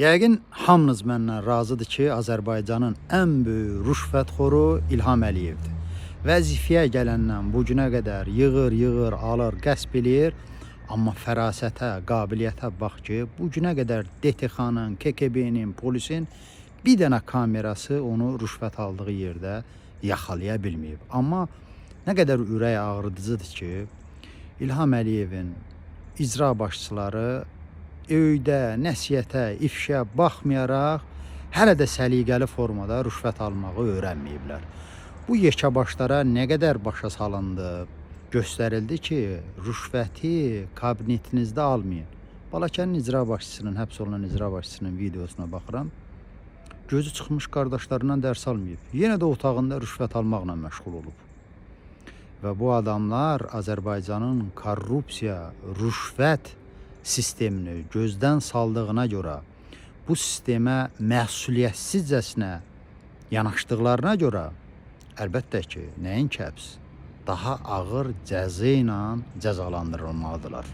Yəqin hamınız məndən razıdır ki, Azərbaycanın ən böyük rüşvətxoru İlham Əliyevdir. Vəzifəyə gələndən bu günə qədər yığır, alır, qəsb eləyir. Amma fərasətə, qabiliyyətə bax ki, bu günə qədər DTX-nın, KKB-nin, polisin bir dənə kamerası onu rüşvət aldığı yerdə yaxalaya bilməyib. Amma nə qədər ürək ağrıdıcıdır ki, İlham Əliyevin icra başçıları öydə, nəsihətə, ifşə baxmayaraq hələ də səliqəli formada rüşvət almağı öyrənməyiblər. Bu yekəbaşlara nə qədər başa salındı, göstərildi ki, rüşvəti kabinetinizdə almayın. Balakənin icra başçısının, həbs olunan icra başçısının videosuna baxıram. Gözü çıxmış qardaşlarından dərs almayıb. Yenə də otağında rüşvət almaqla məşğul olub. Və bu adamlar Azərbaycanın korrupsiya, rüşvət sistemini gözdən saldığına görə, bu sistemə məsuliyyətsizcəsinə yanaşdıqlarına görə, əlbəttə ki, nəinki həbs, daha ağır cəza ilə cəzalandırılmalıdırlar.